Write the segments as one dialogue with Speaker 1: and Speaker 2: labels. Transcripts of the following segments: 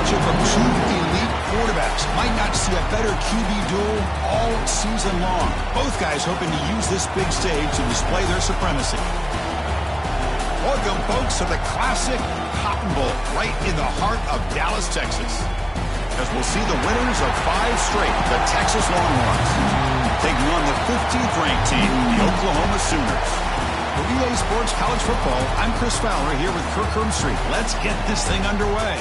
Speaker 1: matchup of two elite quarterbacks. Might not see a better QB duel all season long. Both guys hoping to use this big stage to display their supremacy. Welcome, folks, to the classic Cotton Bowl right in the heart of Dallas, Texas. As we'll see the winners of 5 straight, the Texas Longhorns, taking on the 15th ranked team, the Oklahoma Sooners. For EA Sports College Football, I'm Chris Fowler here with Kirk Herbstreit. Let's get this thing underway.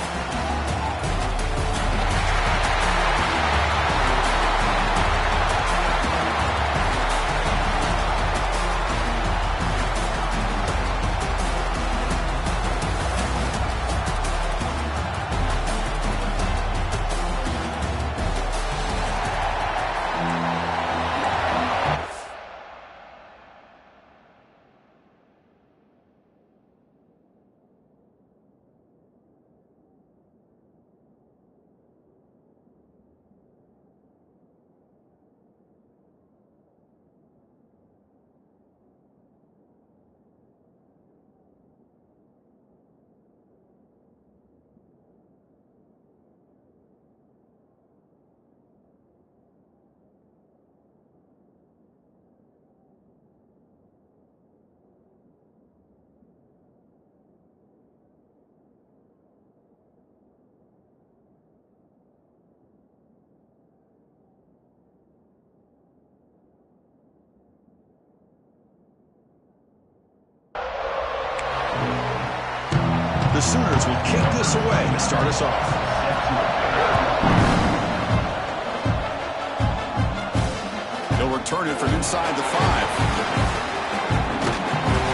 Speaker 1: The Sooners will kick this away to start us off. They'll return it from inside the 5.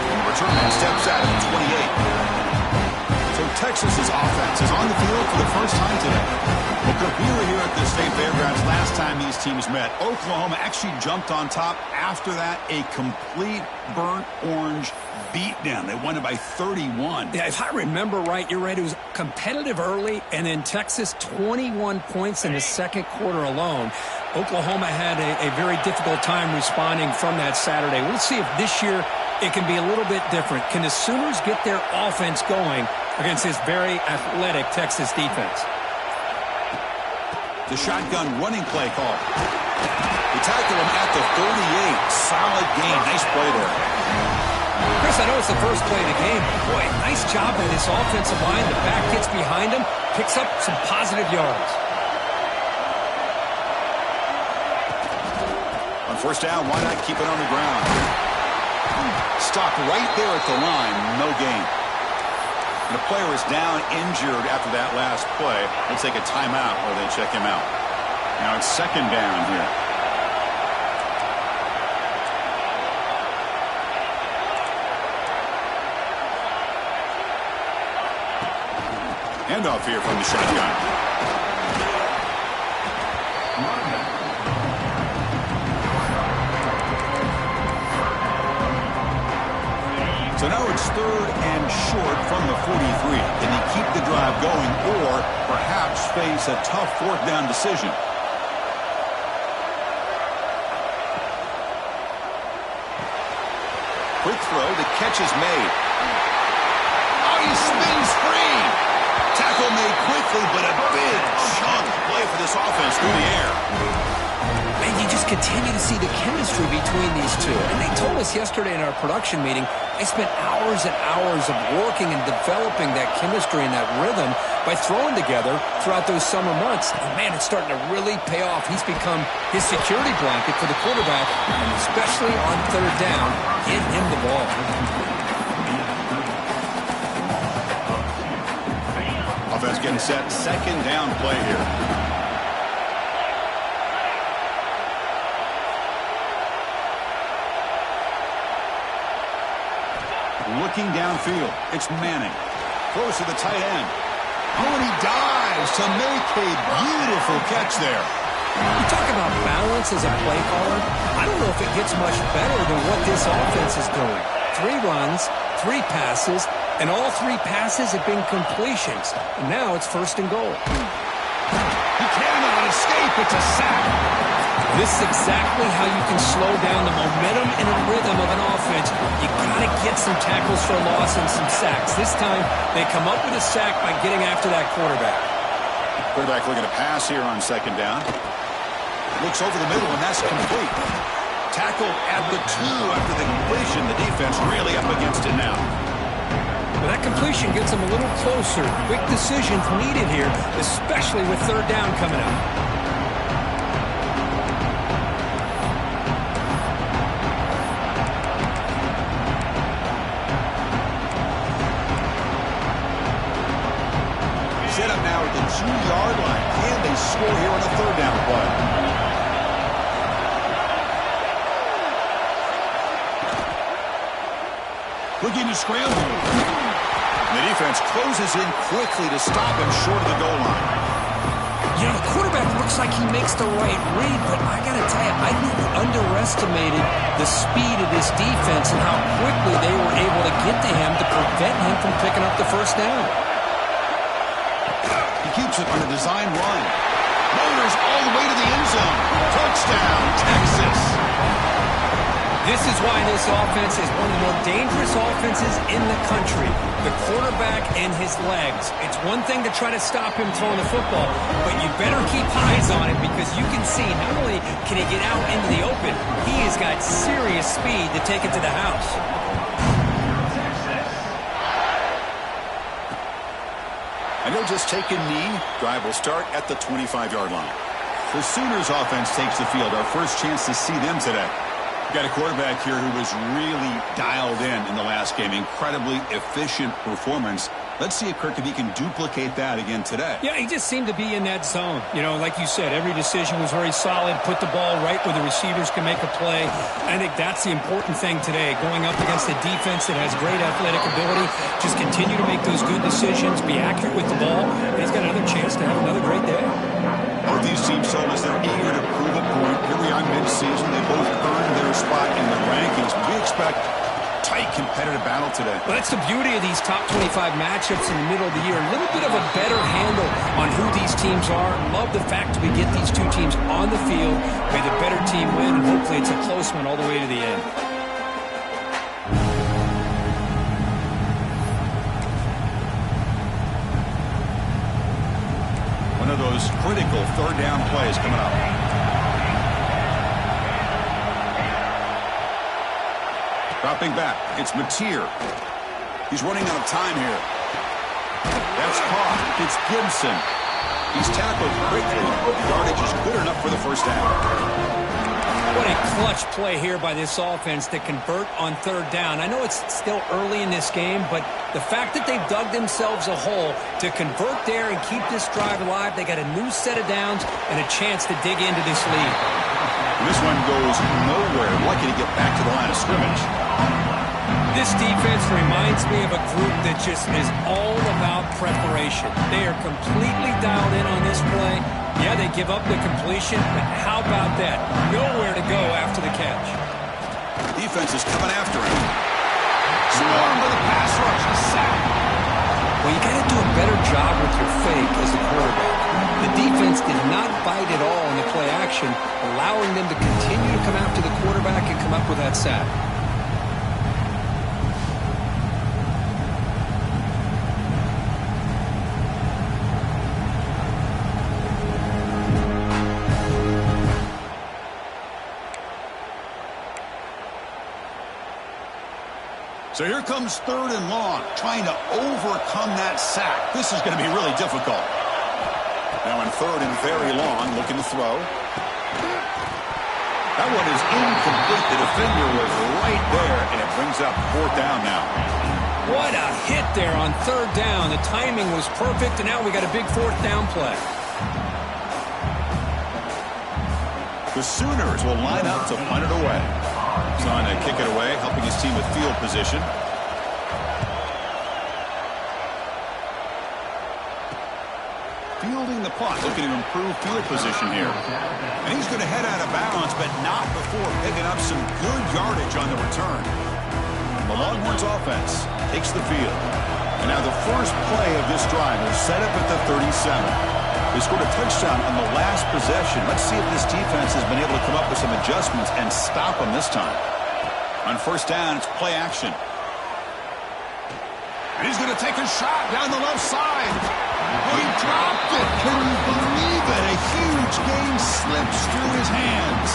Speaker 1: And the return man steps out at the 28. So Texas's offense is on the field for the first time today. Well, we were here at the State Fairgrounds last time these teams met. Oklahoma actually jumped on top. After that, a complete burnt orange beatdown. They won it by 31.
Speaker 2: Yeah, if I remember right, you're right. It was competitive early, and then Texas 21 points in the second quarter alone. Oklahoma had a very difficult time responding from that Saturday. We'll see if this year it can be a little bit different. Can the Sooners get their offense going against this very athletic Texas defense?
Speaker 1: The shotgun running play call. They tackle him at the 38. Solid game. Nice play there.
Speaker 2: Chris, I know it's the first play of the game. Boy, nice job by this offensive line. The back gets behind him, picks up some positive yards.
Speaker 1: On first down, why not keep it on the ground? Stopped right there at the line. No gain. And the player is down injured after that last play. They'll take a timeout or they check him out. Now it's second down here. Handoff here from the shotgun. So now it's third and short from the 43. Can he keep the drive going or perhaps face a tough fourth down decision? Quick throw. The catch is made. Oh, he spins free. Tackle made quickly, but a big chunk play for this offense through the air.
Speaker 2: And you just continue to see the chemistry between these two. And they told us yesterday in our production meeting, they spent hours and hours of working and developing that chemistry and that rhythm by throwing together throughout those summer months. And, man, it's starting to really pay off. He's become his security blanket for the quarterback, and especially on third down, get him the ball.
Speaker 1: Offense getting set. Second down play here. Looking downfield. It's Manning. Throws to the tight end. Oh, and he dives to make a beautiful catch there.
Speaker 2: You talk about balance as a play caller. I don't know if it gets much better than what this offense is doing. 3 runs, 3 passes, and all 3 passes have been completions. And now it's first and goal.
Speaker 1: He cannot escape. It's a sack.
Speaker 2: This is exactly how you can slow down the momentum and the rhythm of an offense. You got to get some tackles for a loss and some sacks. This time, they come up with a sack by getting after that quarterback.
Speaker 1: Quarterback looking to pass here on second down. Looks over the middle, and that's complete. Tackled at the 2 after the completion. The defense really up against it now.
Speaker 2: Well, that completion gets them a little closer. Quick decisions needed here, especially with third down coming up.
Speaker 1: Set up now at the 2-yard line. Can they score here on a third down play? Looking to scramble. The defense closes in quickly to stop him short of the goal line.
Speaker 2: You know, the quarterback looks like he makes the right read, but I got to tell you, I think he underestimated the speed of this defense and how quickly they were able to get to him to prevent him from picking up the first down.
Speaker 1: He keeps it on a design run. Motors all the way to the end zone. Touchdown, Texas.
Speaker 2: This is why this offense is one of the more dangerous offenses in the country. The quarterback and his legs. It's one thing to try to stop him throwing the football, but you better keep eyes on him because you can see not only can he get out into the open, he has got serious speed to take it to the house.
Speaker 1: And he'll just take a knee. Drive will start at the 25-yard line. The Sooners offense takes the field. Our first chance to see them today. Got a quarterback here who was really dialed in the last game. Incredibly efficient performance. Let's see if Kirk, if he can duplicate that again today.
Speaker 2: Yeah, he just seemed to be in that zone. You know, like you said, every decision was very solid. Put the ball right where the receivers can make a play. I think that's the important thing today. Going up against a defense that has great athletic ability. Just continue to make those good decisions. Be accurate with the ball. And he's got another chance to have another great day.
Speaker 1: Both these teams told us they're eager to prove a point. Here we are mid-season. They both earned their spot in the rankings. We expect tight competitive battle today.
Speaker 2: Well, that's the beauty of these top 25 matchups in the middle of the year. A little bit of a better handle on who these teams are. Love the fact that we get these two teams on the field. May the better team win, and hopefully it's a close one all the way to the end.
Speaker 1: One of those critical third down plays coming up. Dropping back, it's Mateer. He's running out of time here. That's caught. It's Gibson. He's tackled quickly. The yardage is good enough for the first down.
Speaker 2: What a clutch play here by this offense to convert on third down. I know it's still early in this game, but the fact that they've dug themselves a hole to convert there and keep this drive alive, they got a new set of downs and a chance to dig into this lead.
Speaker 1: And this one goes nowhere. Lucky to get back to the line of scrimmage.
Speaker 2: This defense reminds me of a group that just is all about preparation. They are completely dialed in on this play. Yeah, they give up the completion, but how about that? Nowhere to go after the catch.
Speaker 1: Defense is coming after him. Swarmed by the pass rush. A sack.
Speaker 2: Well, you got to do a better job with your fake as a quarterback. The defense did not bite at all in the play action, allowing them to continue to come after the quarterback and come up with that sack.
Speaker 1: So here comes third and long, trying to overcome that sack. This is going to be really difficult. Now in third and very long, looking to throw. That one is incomplete. The defender was right there, and it brings up fourth down now.
Speaker 2: What a hit there on third down. The timing was perfect, and now we got a big fourth down play.
Speaker 1: The Sooners will line up to punt it away. He's on to kick it away, helping his team with field position. Fielding the punt, looking to improve field position here. And he's going to head out of bounds, but not before picking up some good yardage on the return. The Longhorns offense takes the field. And now the first play of this drive is set up at the 37. They scored a touchdown on the last possession. Let's see if this defense has been able to come up with some adjustments and stop them this time. On first down, it's play action. And he's going to take a shot down the left side. He dropped it. Can you game slips through his hands.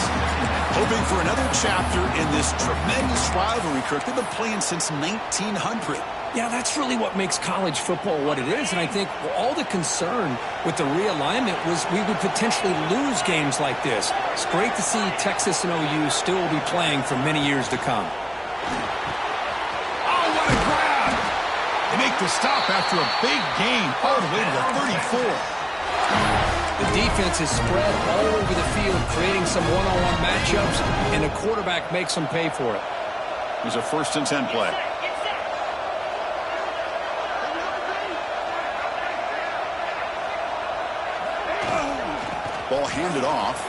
Speaker 1: Hoping for another chapter in this tremendous rivalry, Kirk. They've been playing since 1900.
Speaker 2: Yeah, that's really what makes college football what it is. And I think all the concern with the realignment was we would potentially lose games like this. It's great to see Texas and OU still be playing for many years to come.
Speaker 1: Oh, what a grab! They make the stop after a big gain all the way to the 34.
Speaker 2: The defense is spread all over the field, creating some one-on-one matchups, and the quarterback makes them pay for it.
Speaker 1: Here's a 1st and 10 play. Ball handed off.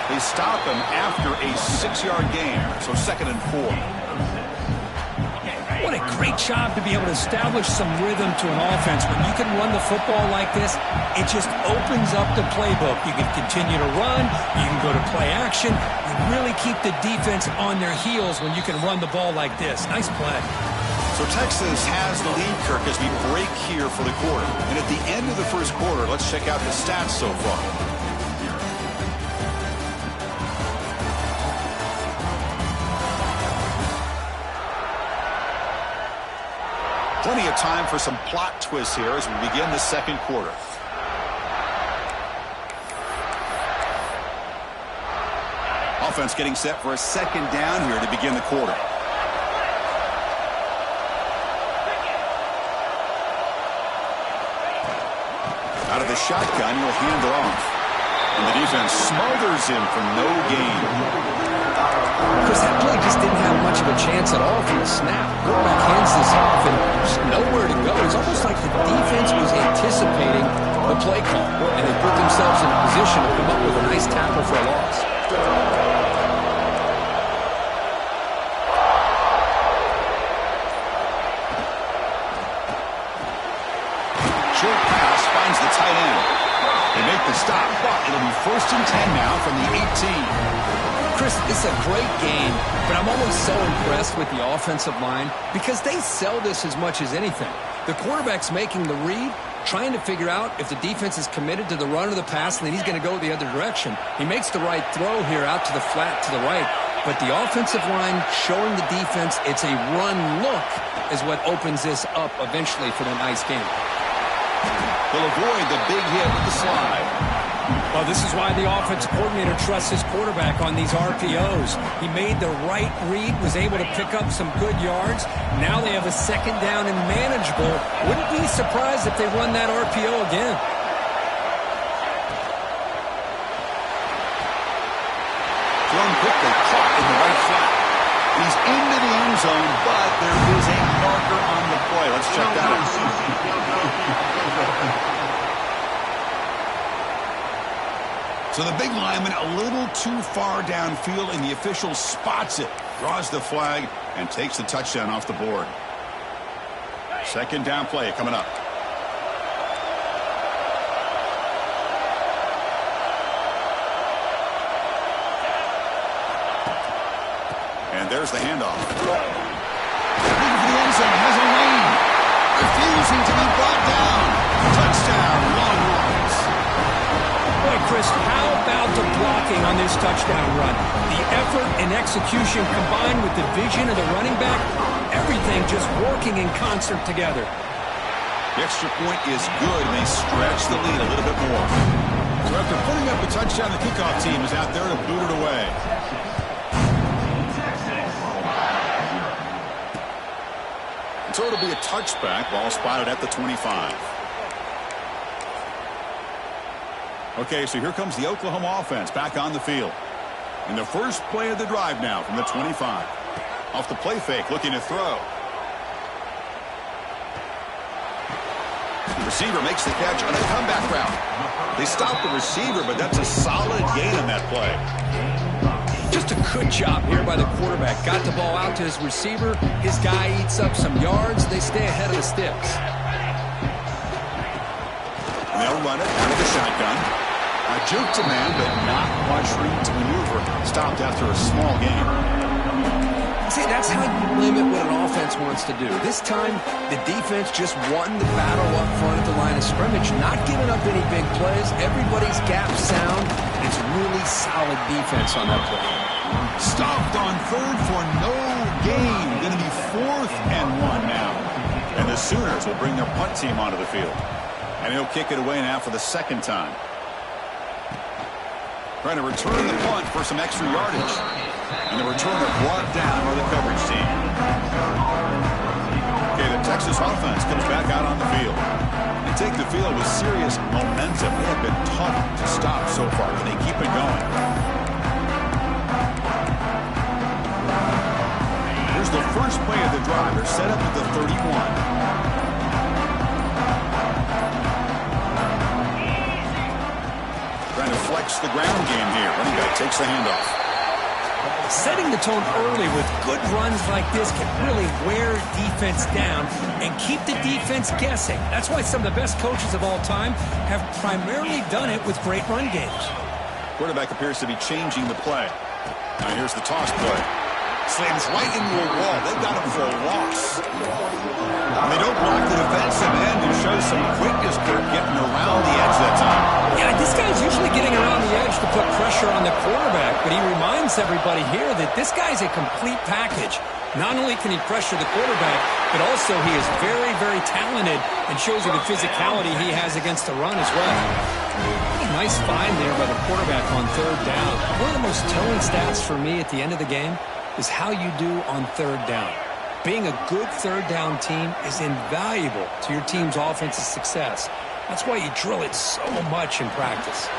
Speaker 1: They stop him after a 6-yard gain, so 2nd and 4.
Speaker 2: What a great job to be able to establish some rhythm to an offense. When you can run the football like this, it just opens up the playbook. You can continue to run. You can go to play action. You really keep the defense on their heels when you can run the ball like this. Nice play.
Speaker 1: So Texas has the lead, Kirk, as we break here for the quarter. And at the end of the 1st quarter, let's check out the stats so far. Plenty of time for some plot twists here as we begin the 2nd quarter. Offense getting set for a 2nd down here to begin the quarter. Out of the shotgun, he'll hand it off. And the defense smothers him for no gain.
Speaker 2: Because that play just didn't have much of a chance at all from the snap. Quarterback hands this off, and there's nowhere to go. It's almost like the defense was anticipating the play call, and they put themselves in a position to come up with a nice tackle for a loss.
Speaker 1: Short pass finds the tight end. They make the stop, but it'll be 1st and 10 now from the 18.
Speaker 2: Chris, it's a great game, but I'm always so impressed with the offensive line because they sell this as much as anything. The quarterback's making the read, trying to figure out if the defense is committed to the run or the pass, and then he's going to go the other direction. He makes the right throw here out to the flat to the right, but the offensive line showing the defense it's a run look is what opens this up eventually for the nice game.
Speaker 1: They'll avoid the big hit with the slide.
Speaker 2: Well, this is why the offense coordinator trusts his quarterback on these RPOs. He made the right read, was able to pick up some good yards. Now they have a 2nd down and manageable. Wouldn't be surprised if they run that RPO again.
Speaker 1: Thrown quickly, caught in the right flat. He's into the end zone, but there is a marker on the play. Let's check that out. So the big lineman a little too far downfield, and the official spots it, draws the flag, and takes the touchdown off the board. 2nd down play coming up. And there's the handoff. Looking for the end zone, has a lane. Refusing to be brought down. Touchdown, Longhorns.
Speaker 2: Boy, Chris, how about the blocking on this touchdown run? The effort and execution combined with the vision of the running back, everything just working in concert together.
Speaker 1: The extra point is good, and they stretch the lead a little bit more. So after putting up a touchdown, the kickoff team is out there to boot it away. And so it'll be a touchback, ball spotted at the 25. Okay, so here comes the Oklahoma offense back on the field. In the first play of the drive now from the 25. Off the play fake, looking to throw. The receiver makes the catch on a comeback route. They stop the receiver, but that's a solid gain on that play.
Speaker 2: Just a good job here by the quarterback. Got the ball out to his receiver. His guy eats up some yards. They stay ahead of the sticks.
Speaker 1: And they'll run it out of the shotgun. A juke to man, but not much room to maneuver. Stopped after a small gain.
Speaker 2: See, that's how you limit what an offense wants to do. This time, the defense just won the battle up front at the line of scrimmage, not giving up any big plays. Everybody's gap sound. It's really solid defense on that play.
Speaker 1: Stopped on third for no gain. Going to be 4th and 1 now. And the Sooners will bring their punt team onto the field. And he'll kick it away now for the 2nd time. Trying to return the punt for some extra yardage. And the returner brought down by the coverage team. Okay, the Texas offense comes back out on the field. They take the field with serious momentum. They have been tough to stop so far, but they keep it going. Here's the first play of the drive. They're set up at the 31. Trying to flex the ground game here. Running back takes the handoff.
Speaker 2: Setting the tone early with good runs like this can really wear defense down and keep the defense guessing. That's why some of the best coaches of all time have primarily done it with great run games.
Speaker 1: Quarterback appears to be changing the play. Now here's the toss play. Slams right into a wall. They've got him for a loss. And they don't block the defensive end and show some quickness, Kirk, getting around the edge that time.
Speaker 2: Yeah, this guy's usually getting around the edge to put pressure on the quarterback, but he reminds everybody here that this guy's a complete package. Not only can he pressure the quarterback, but also he is very, very talented and shows you the physicality he has against the run as well. Nice find there by the quarterback on 3rd down. One of the most telling stats for me at the end of the game is how you do on 3rd down. Being a good 3rd down team is invaluable to your team's offensive success. That's why you drill it so much in practice.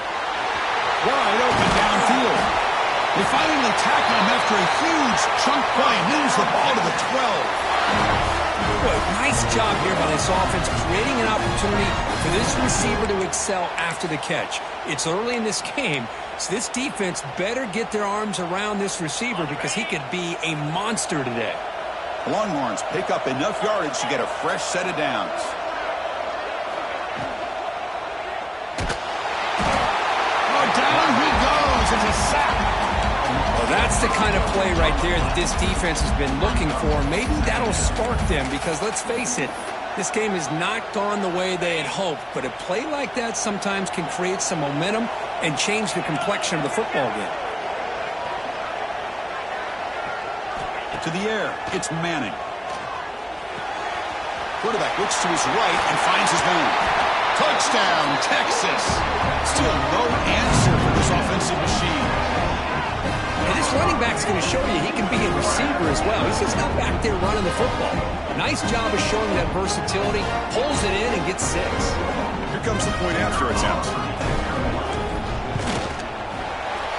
Speaker 1: Wide open downfield. They finally tackle him after a huge chunk play. Moves the ball to the 12.
Speaker 2: Boy, nice job here by this offense, creating an opportunity for this receiver to excel after the catch. It's early in this game, so this defense better get their arms around this receiver because he could be a monster today.
Speaker 1: Longhorns pick up enough yardage to get a fresh set of downs. Oh, down he goes. It's a sack.
Speaker 2: Well, that's the kind of play right there that this defense has been looking for. Maybe that'll spark them because, let's face it, this game has not gone the way they had hoped. But a play like that sometimes can create some momentum and change the complexion of the football game.
Speaker 1: To the air, it's Manning. Quarterback looks to his right and finds his man. Touchdown, Texas. Still no answer for this offensive machine.
Speaker 2: And this running back's going to show you he can be a receiver as well. He's just not back there running the football. Nice job of showing that versatility. Pulls it in and gets 6.
Speaker 1: Here comes the point after attempt.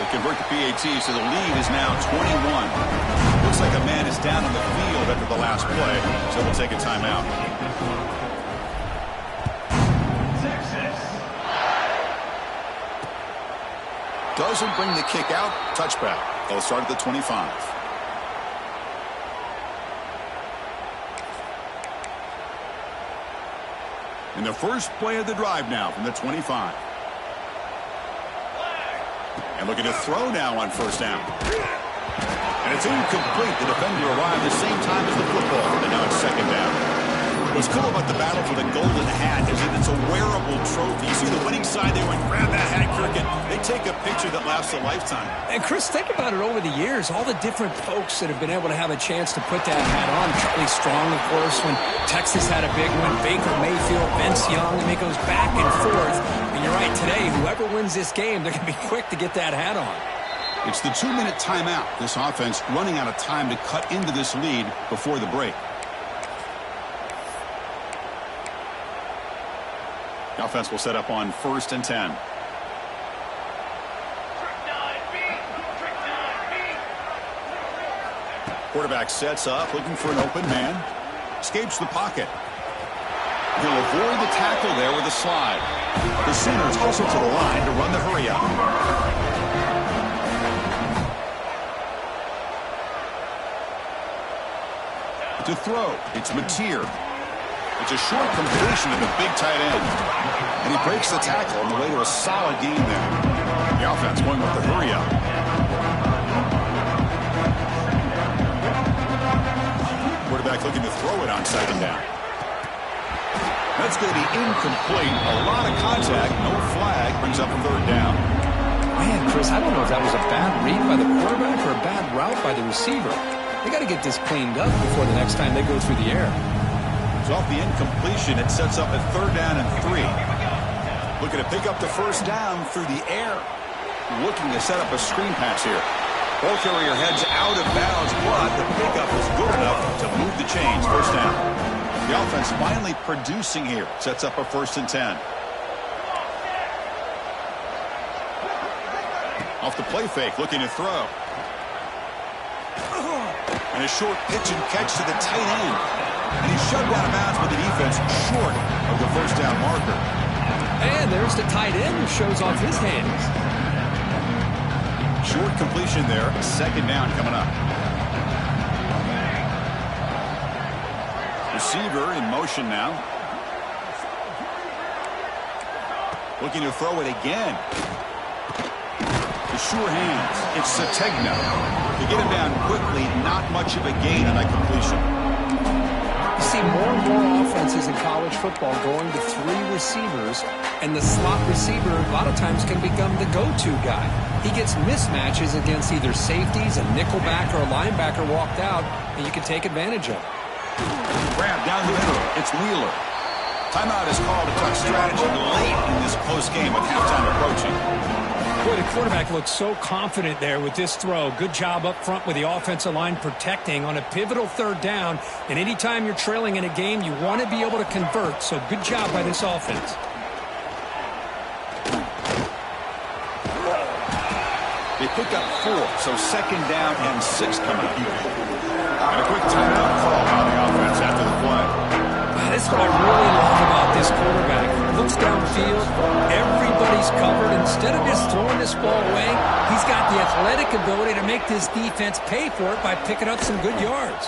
Speaker 1: They convert the PAT, so the lead is now 21. Looks like a man is down on the field after the last play, so we'll take a timeout. Doesn't bring the kick out. Touchback. They'll start at the 25. And the first play of the drive now from the 25. And looking to throw now on 1st down. And it's incomplete. The defender arrived the same time as the football, and now it's 2nd down. What's cool about the battle for the golden hat is that it's a wearable trophy. You see the winning side, they went grab that hat, Kirk, and they take a picture that lasts a lifetime.
Speaker 2: And Chris, think about it over the years, all the different folks that have been able to have a chance to put that hat on. Charlie Strong, of course, when Texas had a big one, Baker Mayfield, Vince Young, and it goes back and forth. And you're right, today, whoever wins this game, they're going to be quick to get that hat on.
Speaker 1: It's the 2-minute timeout. This offense running out of time to cut into this lead before the break. The offense will set up on 1st and 10. Quarterback sets up, looking for an open man. Escapes the pocket. He'll avoid the tackle there with a slide. The Sooners also to the line to run the hurry up. To throw, it's Mateer. It's a short completion of a big tight end. And he breaks the tackle on the way to a solid gain there. The offense going with the hurry up. quarterback looking to throw it on second down. That's going to be incomplete. A lot of contact. No flag. Brings up a third down.
Speaker 2: Man, Chris, I don't know if that was a bad read by the quarterback or a bad route by the receiver. They got to get this cleaned up before the next time they go through the air.
Speaker 1: So off the incompletion, it sets up a third down and 3. Looking to pick up the first down through the air. Looking to set up a screen pass here. Ball carrier heads out of bounds, but the pickup is good enough to move the chains. First down. The offense finally producing here. Sets up a 1st and 10. Off the play fake, looking to throw. And a short pitch and catch to the tight end. And he's shoved out of bounds with the defense short of the first down marker.
Speaker 2: And there's the tight end who shows off his hands.
Speaker 1: Short completion there. Second down coming up. Receiver in motion now. Looking to throw it again. The sure hands. It's Sategna. To get him down quickly, not much of a gain on that completion.
Speaker 2: You see more and more offenses in college football going to 3 receivers, and the slot receiver a lot of times can become the go-to guy. He gets mismatches against either safeties, a nickelback, or a linebacker walked out, and you can take advantage of it.
Speaker 1: Grab down the middle. It's Wheeler. Timeout is called to talk strategy late in this close game with halftime approaching.
Speaker 3: Boy, the quarterback looks so confident there with this throw. Good job up front with the offensive line protecting on a pivotal third down. And anytime you're trailing in a game, you want to be able to convert. So good job by this offense.
Speaker 1: They pick up 4, so second down and 6 coming up. And a quick timeout call on the offense after the play.
Speaker 3: This is what I really love about this quarterback. Looks downfield, everybody's covered. Instead of just throwing this ball away, he's got the athletic ability to make this defense pay for it by picking up some good yards.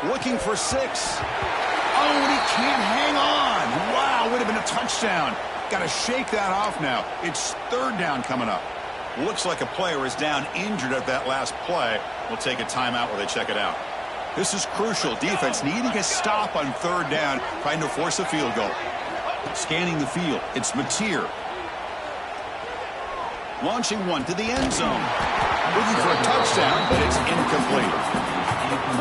Speaker 1: Looking for 6. Oh, and he can't hang on. Wow, would have been a touchdown. Got to shake that off now. It's third down coming up. Looks like a player is down injured at that last play. We'll take a timeout while they check it out. This is crucial. Defense needing a stop on third down, trying to force a field goal. Scanning the field. It's Mateer. Launching one to the end zone. Looking for a touchdown, but it's incomplete.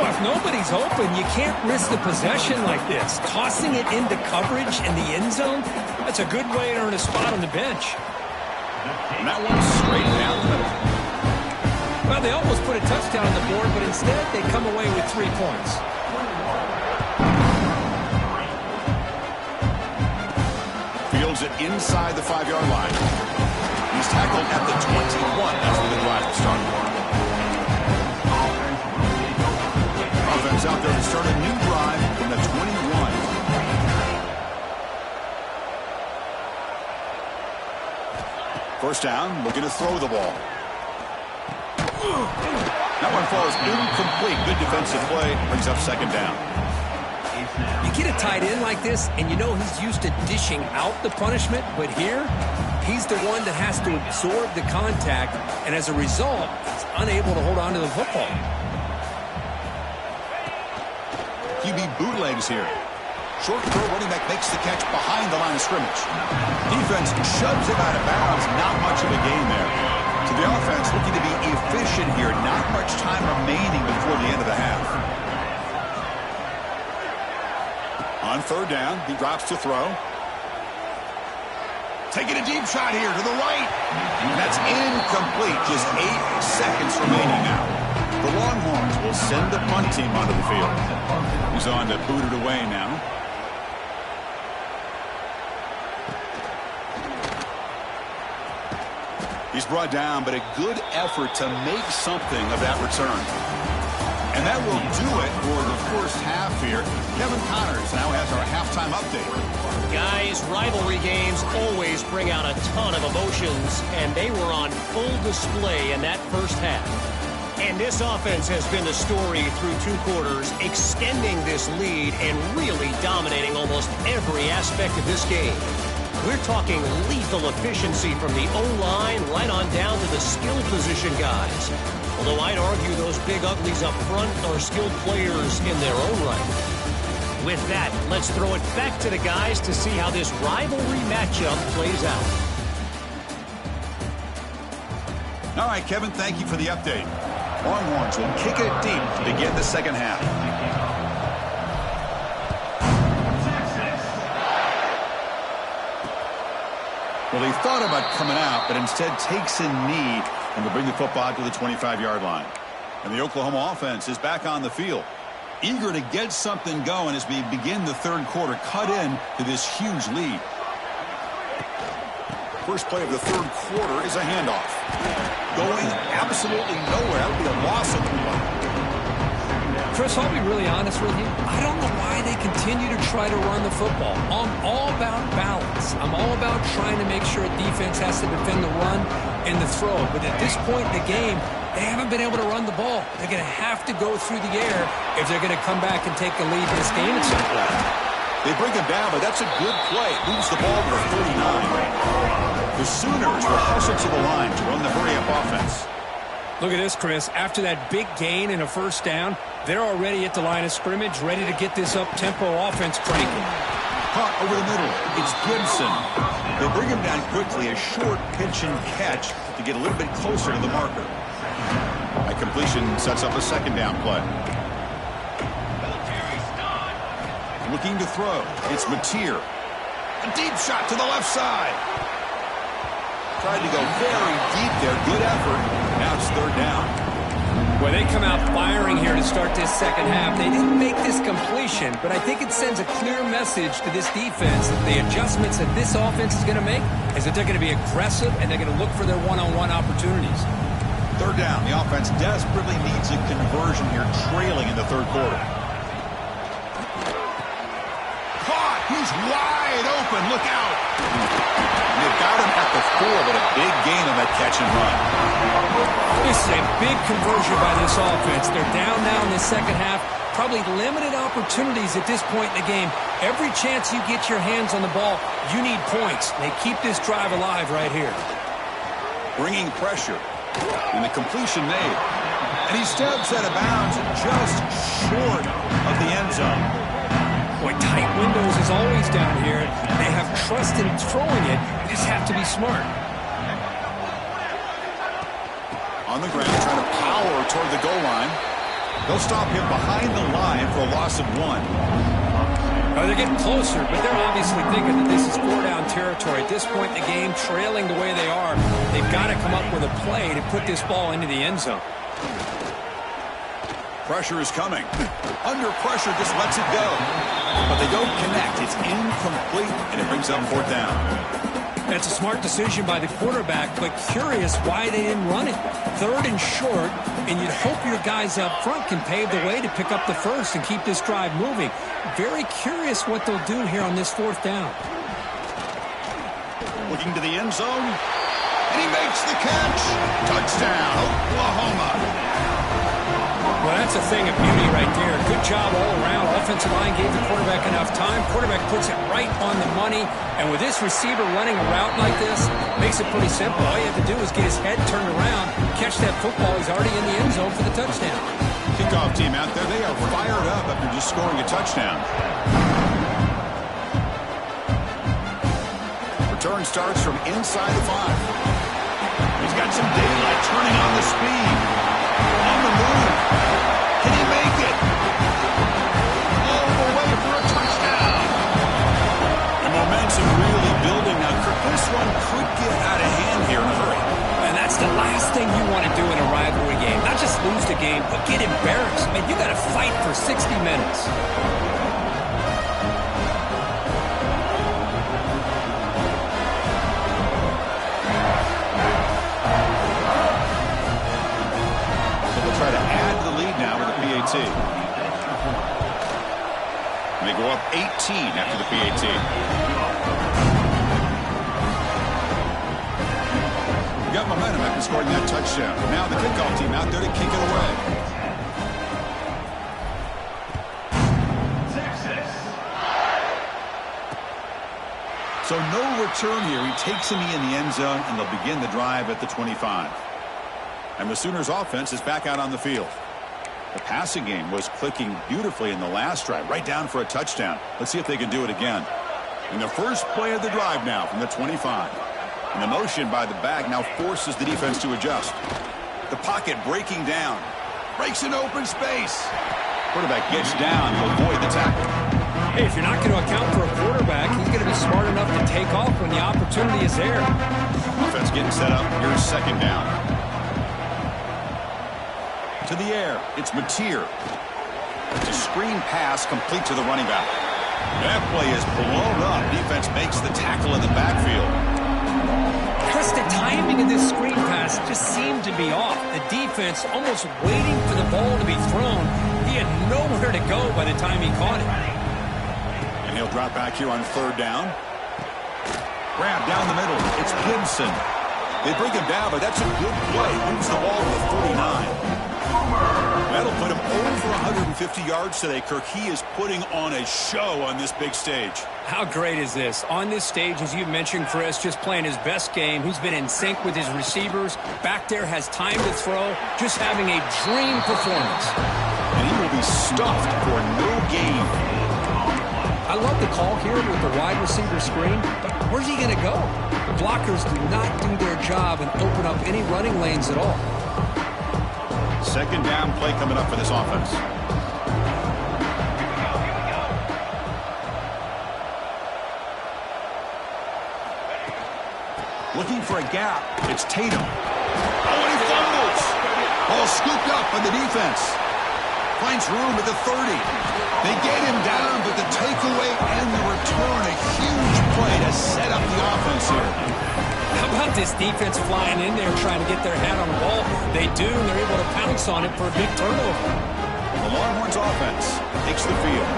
Speaker 3: Well, if nobody's open, you can't risk the possession like this. Tossing it into coverage in the end zone, that's a good way to earn a spot on the bench.
Speaker 1: And that one's straight down the middle.
Speaker 3: Well, they almost put a touchdown on the board, but instead they come away with 3 points.
Speaker 1: Fields it inside the 5-yard line. He's tackled at the 21. That's where the drive will start. Offense out there to start a new drive from the 21. First down, looking to throw the ball. That one falls incomplete. Good defensive play. Brings up second down.
Speaker 2: You get a tight end like this, and you know he's used to dishing out the punishment, but here, he's the one that has to absorb the contact, and as a result, he's unable to hold on to the football.
Speaker 1: QB bootlegs here. Short throw, running back makes the catch behind the line of scrimmage. Defense shoves it out of bounds. Not much of a gain there. So the offense looking to be efficient here. Not much time remaining before the end of the half. On third down, he drops to throw. Taking a deep shot here to the right. And that's incomplete. Just 8 seconds remaining now. The Longhorns will send the punt team onto the field. He's on to boot it away now. He's brought down, but a good effort to make something of that return. And that will do it for the first half here. Kevin Connors now has our halftime update.
Speaker 4: Guys, rivalry games always bring out a ton of emotions, and they were on full display in that first half. And this offense has been the story through 2 quarters, extending this lead and really dominating almost every aspect of this game. We're talking lethal efficiency from the O-line right on down to the skill position guys. Although I'd argue those big uglies up front are skilled players in their own right. With that, let's throw it back to the guys to see how this rivalry matchup plays out.
Speaker 1: All right, Kevin, thank you for the update. Longhorns will kick it deep to begin the second half. Well, he thought about coming out, but instead takes a knee and will bring the football to the 25-yard line. And the Oklahoma offense is back on the field, eager to get something going as we begin the third quarter, cut in to this huge lead. First play of the third quarter is a handoff. Going absolutely nowhere. That would be a loss of the ball.
Speaker 2: Chris, I'll be really honest with you. I don't know why they continue to try to run the football. I'm all about balance. I'm all about trying to make sure a defense has to defend the run and the throw. But at this point in the game, they haven't been able to run the ball. They're going to have to go through the air if they're going to come back and take the lead in this game at some point.
Speaker 1: They bring him down, but that's a good play. Moves the ball to the 39. The Sooners will hustle to the line to run the hurry-up offense.
Speaker 3: Look at this, Chris. After that big gain and a first down, they're already at the line of scrimmage, ready to get this up-tempo offense cranking.
Speaker 1: Caught over the middle. It's Gibson. They bring him down quickly, a short pitch and catch to get a little bit closer to the marker. A completion sets up a second down play. Looking to throw. It's Mateer. A deep shot to the left side. Tried to go very deep there. Good effort. Now it's third down.
Speaker 2: Well, they come out firing here to start this second half. They didn't make this completion, but I think it sends a clear message to this defense that the adjustments that this offense is going to make is that they're going to be aggressive and they're going to look for their one-on-one opportunities.
Speaker 1: Third down. The offense desperately needs a conversion here, trailing in the third quarter. Caught. He's wide open. Look out. They've got him at the 4, but a big gain on that catch and run.
Speaker 2: This is a big conversion by this offense. They're down now in the second half. Probably limited opportunities at this point in the game. Every chance you get your hands on the ball, you need points. They keep this drive alive right here.
Speaker 1: Bringing pressure. And the completion made. And he steps out of bounds just short of the end zone.
Speaker 2: Boy, tight windows is always down here. They have trust in throwing it. They just have to be smart.
Speaker 1: On the ground, trying to power toward the goal line. They'll stop him behind the line for a loss of 1.
Speaker 2: They're getting closer, but they're obviously thinking that this is 4-down territory. At this point in the game, trailing the way they are, they've got to come up with a play to put this ball into the end zone.
Speaker 1: Pressure is coming. Under pressure, just lets it go. But they don't connect. It's incomplete, and it brings up 4th down.
Speaker 2: That's a smart decision by the quarterback, but curious why they didn't run it. 3rd and short, and you'd hope your guys up front can pave the way to pick up the first and keep this drive moving. Very curious what they'll do here on this 4th down.
Speaker 1: Looking to the end zone, and he makes the catch. Touchdown, Oklahoma.
Speaker 2: Well, that's a thing of beauty right there. Good job all around. Offensive line gave the quarterback enough time. Quarterback puts it right on the money. And with this receiver running a route like this, makes it pretty simple. All you have to do is get his head turned around, catch that football. He's already in the end zone for the touchdown.
Speaker 1: Kickoff team out there. They are fired up after just scoring a touchdown. Return starts from inside the 5. He's got some daylight turning on the speed. On the move. Can he make it? All the way for a touchdown. The momentum really building now. This one could get out of hand here in a hurry.
Speaker 2: And that's the last thing you want to do in a rivalry game. Not just lose the game, but get embarrassed. I mean, you got to fight for 60 minutes.
Speaker 1: Try to add to the lead now with the PAT. And they go up 18 after the PAT. We got momentum after scoring that touchdown. Now the kickoff team out there to kick it away. So no return here. He takes a knee in the end zone, and they'll begin the drive at the 25. And the Sooners offense is back out on the field. The passing game was clicking beautifully in the last drive, right down for a touchdown. Let's see if they can do it again. And the first play of the drive now from the 25. And the motion by the back now forces the defense to adjust. The pocket breaking down. Breaks an open space. Quarterback gets down to avoid the tackle.
Speaker 3: Hey, if you're not going to account for a quarterback, he's going to be smart enough to take off when the opportunity is there.
Speaker 1: Offense getting set up. Here's second down. To the air. It's Mateer. It's a screen pass complete to the running back. That play is blown up. Defense makes the tackle in the backfield.
Speaker 3: Chris, the timing of this screen pass just seemed to be off. The defense almost waiting for the ball to be thrown. He had nowhere to go by the time he caught it.
Speaker 1: And he'll drop back here on third down. Grab down the middle. It's Gibson. They bring him down, but that's a good play. Moves the ball to the 49. That'll put him over 150 yards today, Kirk. He is putting on a show on this big stage.
Speaker 3: How great is this? On this stage, as you mentioned, Chris, just playing his best game. He's been in sync with his receivers. Back there, has time to throw. Just having a dream performance.
Speaker 1: And he will be stuffed for no gain.
Speaker 3: I love the call here with the wide receiver screen, but where's he going to go? The blockers do not do their job and open up any running lanes at all.
Speaker 1: Second down play coming up for this offense. Looking for a gap. It's Tatum. Oh, and he fumbles. Ball scooped up by the defense. Finds room at the 30. They get him down, but the takeaway and the return, a huge play to set up the offense here.
Speaker 3: How about this defense flying in there trying to get their hat on the ball? They do, and they're able to pounce on it for a big turnover.
Speaker 1: The Longhorns offense takes the field.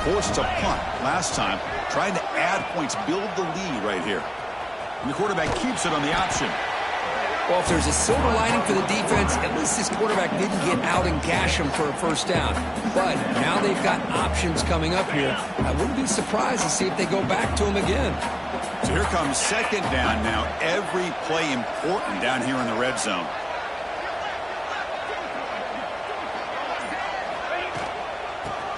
Speaker 1: Forced to punt last time. Trying to add points, build the lead right here. And the quarterback keeps it on the option.
Speaker 3: Well, if there's a silver lining for the defense, at least this quarterback didn't get out and gash him for a first down. But now they've got options coming up here. I wouldn't be surprised to see if they go back to him again.
Speaker 1: So here comes second down now. Every play important down here in the red zone.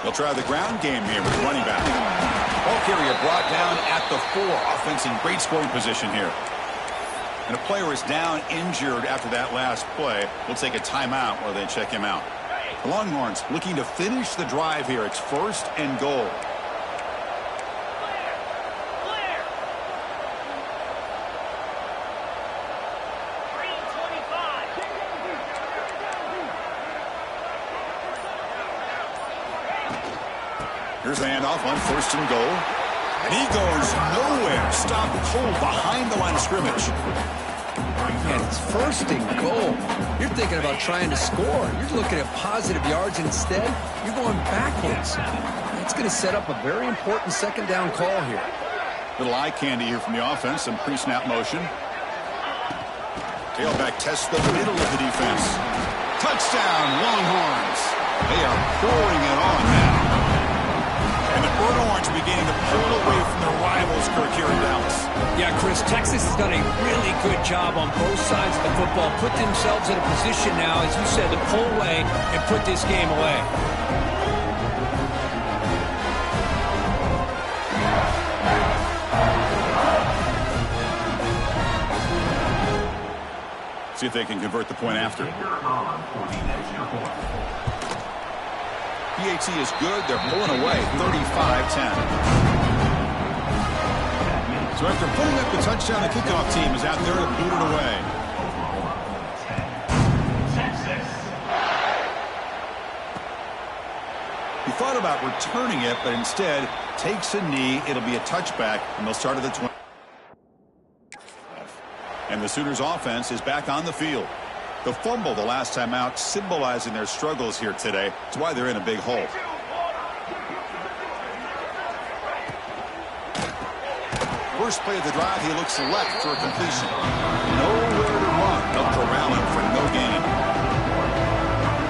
Speaker 1: They'll try the ground game here with the running back. Ball carrier brought down at the 4. Offense in great scoring position here. And a player is down injured after that last play. We'll take a timeout while they check him out. The Longhorns looking to finish the drive here. It's first and goal. Here's the handoff on first and goal. And he goes nowhere. Stopped cold behind the line of scrimmage.
Speaker 2: Man, it's first and goal. You're thinking about trying to score. You're looking at positive yards. Instead, you're going backwards. That's going to set up a very important second down call here.
Speaker 1: Little eye candy here from the offense. Some pre-snap motion. Tailback tests the middle of the defense. Touchdown, Longhorns. They are pouring it on now. And the Burnt Orange beginning to pull away from their rivals, Kirk, here in Dallas.
Speaker 3: Yeah, Chris, Texas has done a really good job on both sides of the football. Put themselves in a position now, as you said, to pull away and put this game away.
Speaker 1: See if they can convert the point after. PAT is good. They're pulling away 35-10. So after putting up the touchdown, the kickoff team is out there to boot it away. He thought about returning it, but instead takes a knee. It'll be a touchback, and they'll start at the 20. And the Sooners offense is back on the field. The fumble the last time out, symbolizing their struggles here today. That's why they're in a big hole. First play of the drive, he looks left for a completion. Nowhere to run. They'll corral him for no gain.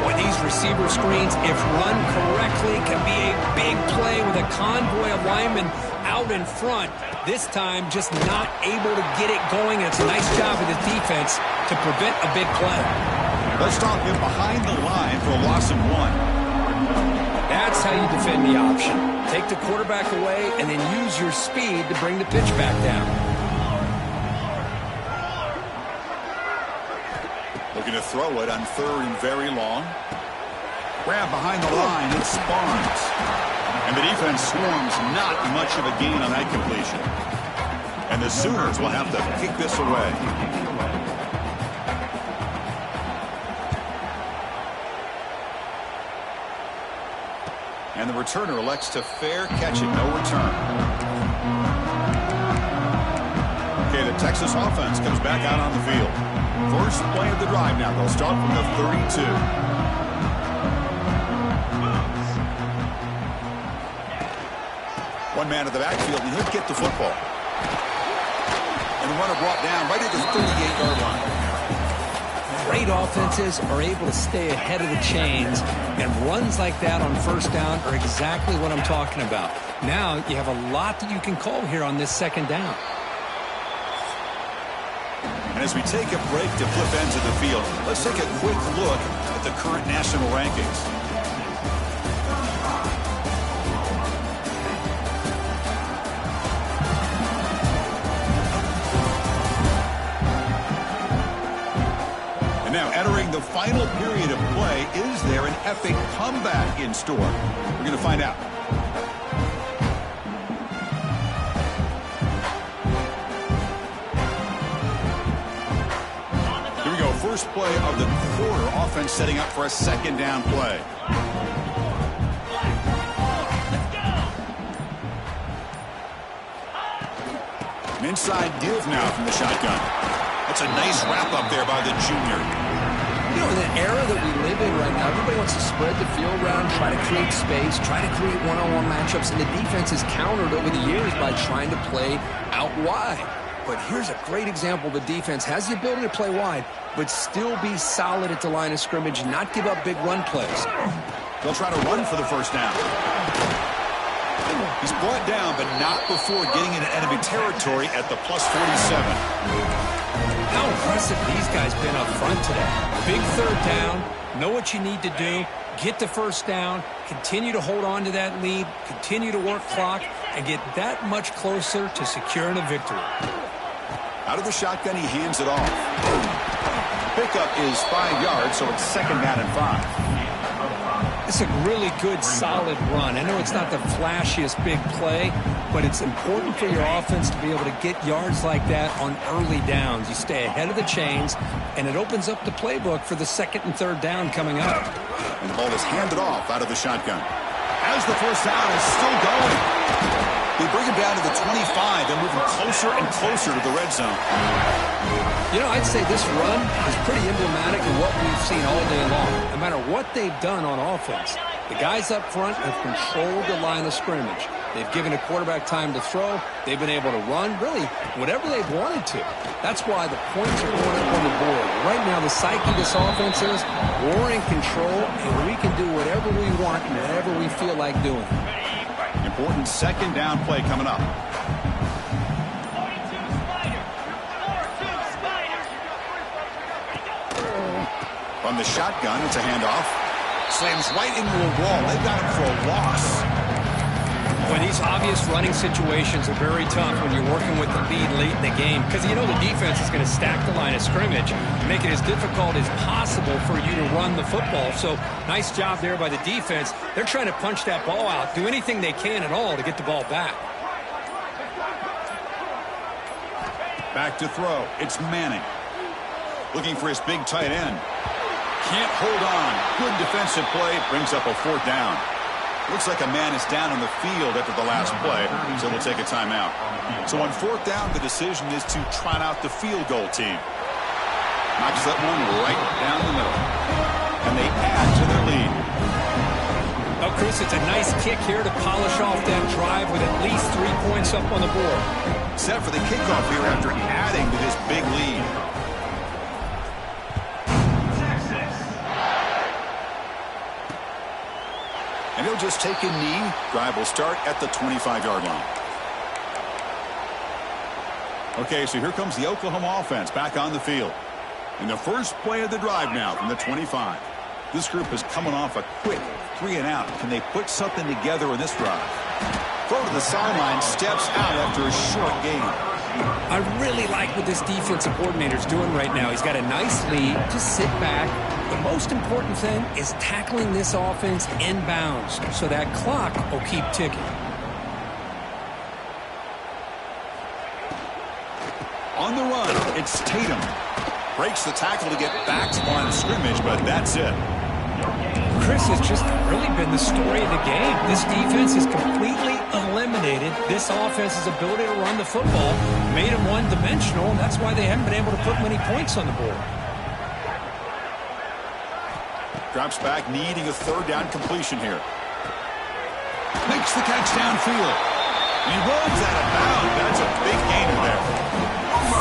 Speaker 3: Boy, these receiver screens, if run correctly, can be a big play with a convoy of linemen out in front. This time, just not able to get it going. It's a nice job of the defense to prevent a big play.
Speaker 1: Let's stop him behind the line for a loss of 1.
Speaker 3: That's how you defend the option. Take the quarterback away and then use your speed to bring the pitch back down.
Speaker 1: Looking to throw it on 3rd and very long. Grab behind the line. It's Barnes. And the defense swarms, not much of a gain on that completion. And the Sooners will have to kick this away. And the returner elects to fair catch it, no return. Okay, the Texas offense comes back out on the field. First play of the drive now. They'll start from the 32. One man in the backfield, and he'll get the football. And the runner brought down right at the 38-yard line.
Speaker 3: Great offenses are able to stay ahead of the chains, and runs like that on first down are exactly what I'm talking about. Now you have a lot that you can call here on this second down.
Speaker 1: And as we take a break to flip ends of the field, let's take a quick look at the current national rankings. Now entering the final period of play, is there an epic comeback in store? We're going to find out. Here we go. First play of the quarter. Offense setting up for a second down play. An inside give now from the shotgun. That's a nice wrap up there by the junior.
Speaker 2: You know, in the era that we live in right now, everybody wants to spread the field around, try to create space, try to create one-on-one matchups, and the defense has countered over the years by trying to play out wide. But here's a great example. The defense has the ability to play wide, but still be solid at the line of scrimmage, not give up big run plays.
Speaker 1: They'll try to run for the first down. He's brought down, but not before getting into enemy territory at the +47.
Speaker 3: How impressive these guys been up front today. Big third down, know what you need to do, get the first down, continue to hold on to that lead, continue to work clock, and get that much closer to securing a victory.
Speaker 1: Out of the shotgun, he hands it off. Pickup is 5 yards, so it's second down and 5.
Speaker 3: It's a really good, solid run. I know it's not the flashiest big play, but it's important for your offense to be able to get yards like that on early downs. You stay ahead of the chains, and it opens up the playbook for the second and third down coming up.
Speaker 1: And the ball is handed off out of the shotgun. As the first down is still going. They bring him down to the 25. They're moving closer and closer to the red zone.
Speaker 2: You know, I'd say this run is pretty emblematic of what we've seen all day long. No matter what they've done on offense, the guys up front have controlled the line of scrimmage. They've given a quarterback time to throw. They've been able to run, really, whatever they've wanted to. That's why the points are going up on the board. Right now, the psyche of this offense is we're in control, and we can do whatever we want and whatever we feel like doing.
Speaker 1: Important second down play coming up. From the shotgun, it's a handoff. Slams right into a wall. They've got him for a loss.
Speaker 3: Well, these obvious running situations are very tough when you're working with the lead late in the game because you know the defense is going to stack the line of scrimmage, make it as difficult as possible for you to run the football. So nice job there by the defense. They're trying to punch that ball out, do anything they can at all to get the ball back.
Speaker 1: Back to throw. It's Manning. Looking for his big tight end. Can't hold on. Good defensive play. Brings up a fourth down. Looks like a man is down on the field after the last play, so we'll take a timeout. So on fourth down, the decision is to trot out the field goal team. Knocks that one right down the middle. And they add to their lead.
Speaker 3: Well, Chris, it's a nice kick here to polish off that drive with at least 3 points up on the board.
Speaker 1: Set for the kickoff here after adding to this big lead. And he'll just take a knee. Drive will start at the 25-yard line. Okay, so here comes the Oklahoma offense back on the field. In the first play of the drive now from the 25. This group is coming off a quick 3-and-out. Can they put something together in this drive? Throw to the sideline, steps out after a short gain.
Speaker 2: I really like what this defensive coordinator's doing right now. He's got a nice lead. Just sit back. The most important thing is tackling this offense inbounds so that clock will keep ticking.
Speaker 1: On the run, it's Tatum. Breaks the tackle to get back to line of scrimmage, but that's it.
Speaker 3: Chris has just really been the story of the game. This defense has completely eliminated this offense's ability to run the football, made them one-dimensional, and that's why they haven't been able to put many points on the board.
Speaker 1: Drops back, needing a third down completion here. Makes the catch downfield. He runs out of bounds. That's a big gainer there.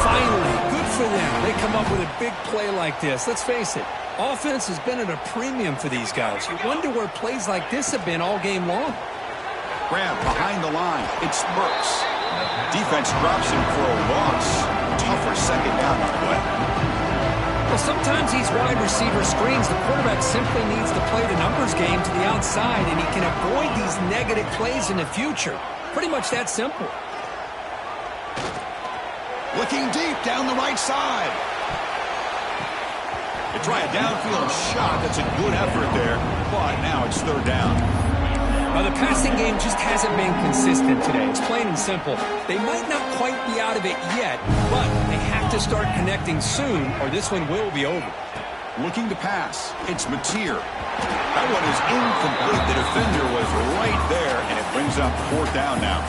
Speaker 2: Finally, good for them. They come up with a big play like this. Let's face it, offense has been at a premium for these guys. You wonder where plays like this have been all game long.
Speaker 1: Grab behind the line. It's Burks. Defense drops him for a loss. Tougher second down on the way.
Speaker 2: Well, sometimes these wide receiver screens, the quarterback simply needs to play the numbers game to the outside, and he can avoid these negative plays in the future. Pretty much that simple.
Speaker 1: Looking deep down the right side. They try a downfield shot. That's a good effort there, but now it's third down.
Speaker 2: Well, the passing game just hasn't been consistent today. It's plain and simple. They might not quite be out of it yet, but they have to start connecting soon, or this one will be over.
Speaker 1: Looking to pass. It's Mateer. That one is incomplete. The defender was right there, and it brings up fourth down now.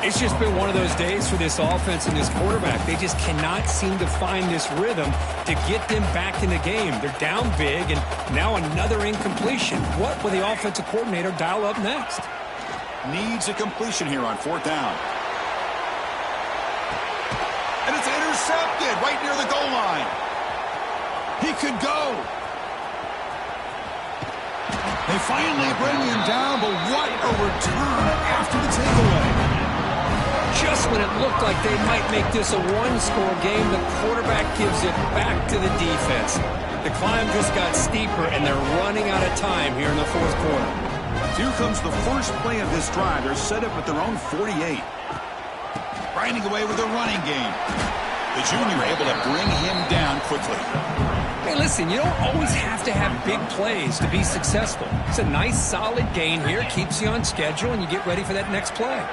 Speaker 2: It's just been one of those days for this offense and this quarterback. They just cannot seem to find this rhythm to get them back in the game. They're down big, and now another incompletion. What will the offensive coordinator dial up next?
Speaker 1: Needs a completion here on fourth down. And it's intercepted right near the goal line. He could go. They finally bring him down, but what a return after the takeaway.
Speaker 2: Just when it looked like they might make this a one-score game, the quarterback gives it back to the defense. The climb just got steeper, and they're running out of time here in the fourth quarter.
Speaker 1: Here comes the first play of this drive. They're set up at their own 48. Grinding away with a running game. The junior able to bring him down quickly.
Speaker 2: Hey, listen, you don't always have to have big plays to be successful. It's a nice, solid gain here. Keeps you on schedule, and you get ready for that next play.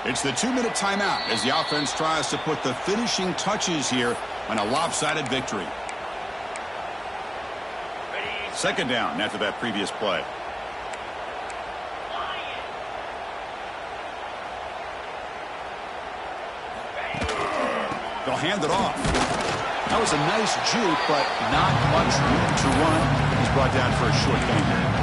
Speaker 1: It's the 2-minute timeout as the offense tries to put the finishing touches here on a lopsided victory. Second down after that previous play. They'll hand it off. That was a nice juke, but not much room to run. He's brought down for a short gain.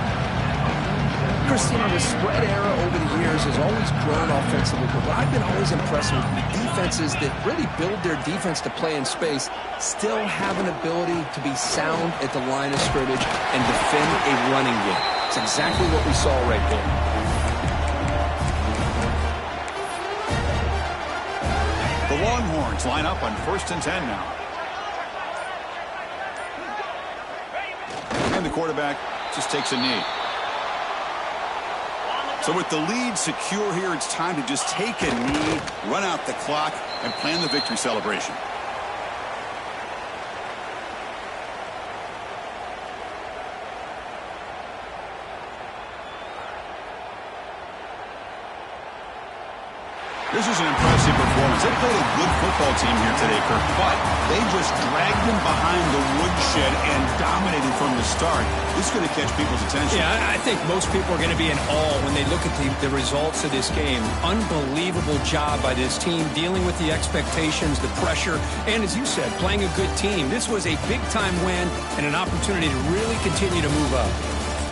Speaker 2: Christian, the spread era over the years has always grown offensively, but I've been always impressed with the defenses that really build their defense to play in space, still have an ability to be sound at the line of scrimmage and defend a running game. It's exactly what we saw right there.
Speaker 1: The Longhorns line up on 1st and 10 now. And the quarterback just takes a knee. So with the lead secure here, it's time to just take a knee, run out the clock, and plan the victory celebration. This is an impressive performance. They played a good football team here today, Kirk, but they just dragged them behind the woodshed and dominated from the start. This is going to catch people's attention.
Speaker 2: Yeah, I think most people are going to be in awe when they look at the results of this game. Unbelievable job by this team dealing with the expectations, the pressure, and as you said, playing a good team. This was a big-time win and an opportunity to really continue to move up.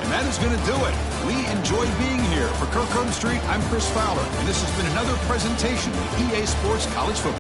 Speaker 1: And that is going to do it. We enjoyed being here. For Kirk Street, I'm Chris Fowler, and this has been another presentation of EA Sports College Football.